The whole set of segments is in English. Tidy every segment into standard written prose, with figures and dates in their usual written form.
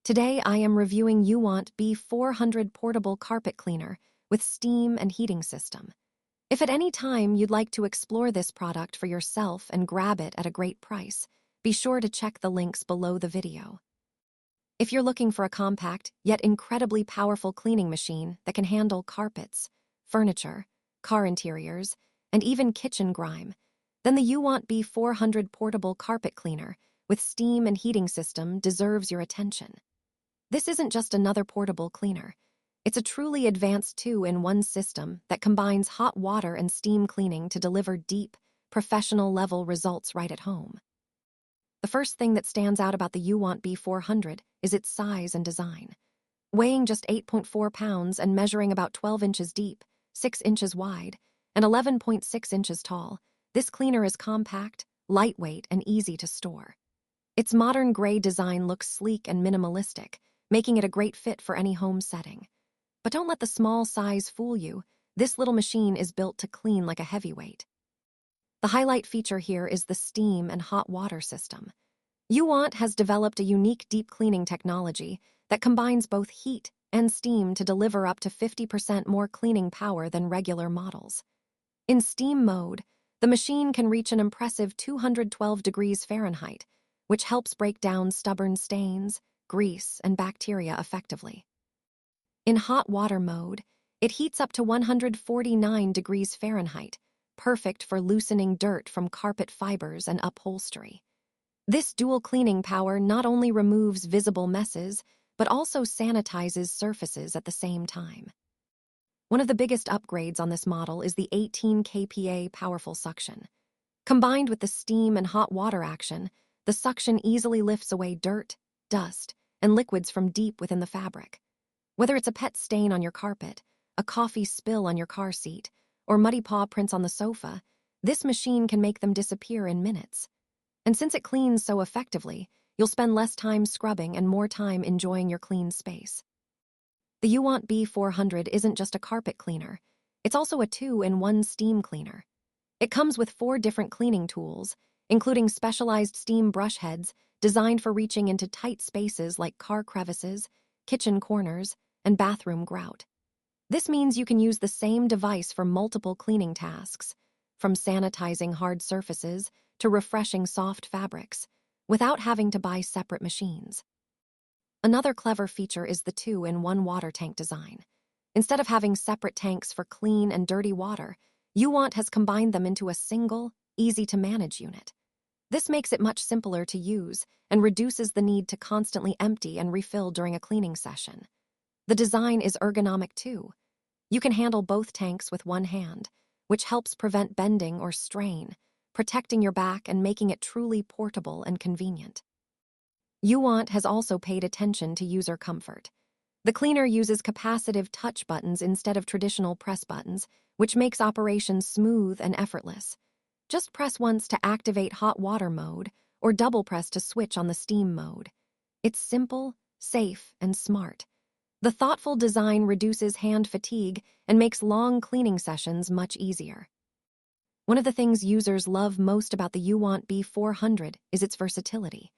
Today I am reviewing Uwant B400 portable carpet cleaner with steam and heating system. If at any time you'd like to explore this product for yourself and grab it at a great price, be sure to check the links below the video. If you're looking for a compact yet incredibly powerful cleaning machine that can handle carpets, furniture, car interiors, and even kitchen grime, then the Uwant B400 portable carpet cleaner with steam and heating system deserves your attention. This isn't just another portable cleaner. It's a truly advanced two-in-one system that combines hot water and steam cleaning to deliver deep, professional-level results right at home. The first thing that stands out about the Uwant B400 is its size and design. Weighing just 8.4 pounds and measuring about 12 inches deep, 6 inches wide, and 11.6 inches tall, this cleaner is compact, lightweight, and easy to store. Its modern gray design looks sleek and minimalistic, making it a great fit for any home setting. But don't let the small size fool you. This little machine is built to clean like a heavyweight. The highlight feature here is the steam and hot water system. Uwant has developed a unique deep cleaning technology that combines both heat and steam to deliver up to 50% more cleaning power than regular models. In steam mode, the machine can reach an impressive 212 degrees Fahrenheit, which helps break down stubborn stains, grease, and bacteria effectively. In hot water mode, it heats up to 149 degrees Fahrenheit, perfect for loosening dirt from carpet fibers and upholstery. This dual cleaning power not only removes visible messes, but also sanitizes surfaces at the same time. One of the biggest upgrades on this model is the 18 kPa powerful suction. Combined with the steam and hot water action, the suction easily lifts away dirt, dust, and liquids from deep within the fabric. Whether it's a pet stain on your carpet, a coffee spill on your car seat, or muddy paw prints on the sofa, this machine can make them disappear in minutes. And since it cleans so effectively, you'll spend less time scrubbing and more time enjoying your clean space. The Uwant B400 isn't just a carpet cleaner, it's also a two-in-one steam cleaner. It comes with 4 different cleaning tools, including specialized steam brush heads designed for reaching into tight spaces like car crevices, kitchen corners, and bathroom grout. This means you can use the same device for multiple cleaning tasks, from sanitizing hard surfaces to refreshing soft fabrics, without having to buy separate machines. Another clever feature is the two-in-one water tank design. Instead of having separate tanks for clean and dirty water, Uwant has combined them into a single, easy-to-manage unit. This makes it much simpler to use and reduces the need to constantly empty and refill during a cleaning session. The design is ergonomic too. You can handle both tanks with one hand, which helps prevent bending or strain, protecting your back and making it truly portable and convenient. Uwant has also paid attention to user comfort. The cleaner uses capacitive touch buttons instead of traditional press buttons, which makes operation smooth and effortless. Just press once to activate hot water mode or double press to switch on the steam mode. It's simple, safe, and smart. The thoughtful design reduces hand fatigue and makes long cleaning sessions much easier. One of the things users love most about the Uwant B400 is its versatility.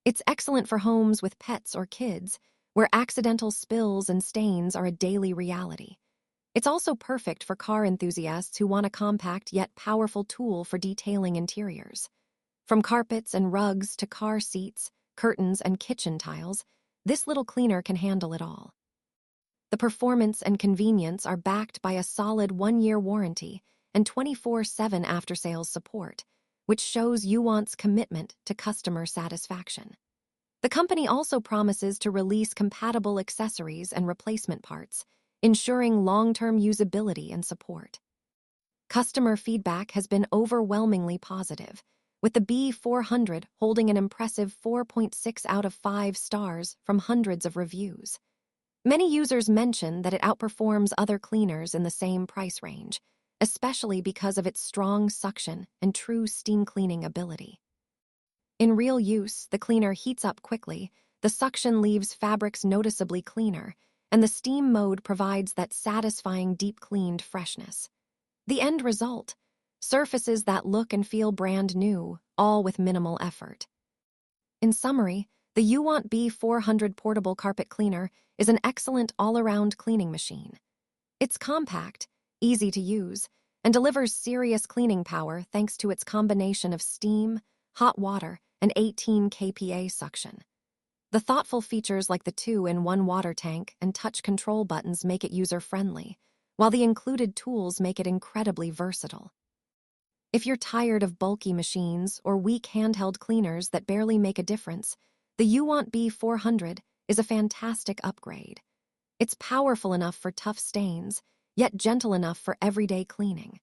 It's excellent for homes with pets or kids, where accidental spills and stains are a daily reality. It's also perfect for car enthusiasts who want a compact yet powerful tool for detailing interiors. From carpets and rugs to car seats, curtains, and kitchen tiles, this little cleaner can handle it all. The performance and convenience are backed by a solid 1-year warranty and 24/7 after-sales support, which shows Uwant's commitment to customer satisfaction. The company also promises to release compatible accessories and replacement parts, ensuring long-term usability and support. Customer feedback has been overwhelmingly positive, with the B400 holding an impressive 4.6 out of 5 stars from hundreds of reviews. Many users mention that it outperforms other cleaners in the same price range, especially because of its strong suction and true steam cleaning ability. In real use, the cleaner heats up quickly, the suction leaves fabrics noticeably cleaner, and the steam mode provides that satisfying deep-cleaned freshness. The end result: surfaces that look and feel brand new, all with minimal effort. In summary, The Uwant B400 portable carpet cleaner is an excellent all-around cleaning machine. It's compact, easy to use, and delivers serious cleaning power thanks to its combination of steam, hot water, and 18 kPa suction. The thoughtful features like the 2-in-1 water tank and touch control buttons make it user-friendly, while the included tools make it incredibly versatile. If you're tired of bulky machines or weak handheld cleaners that barely make a difference, the Uwant B400 is a fantastic upgrade. It's powerful enough for tough stains, yet gentle enough for everyday cleaning.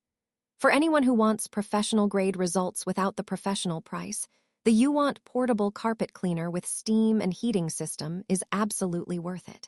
For anyone who wants professional-grade results without the professional price, the Uwant portable carpet cleaner with steam and heating system is absolutely worth it.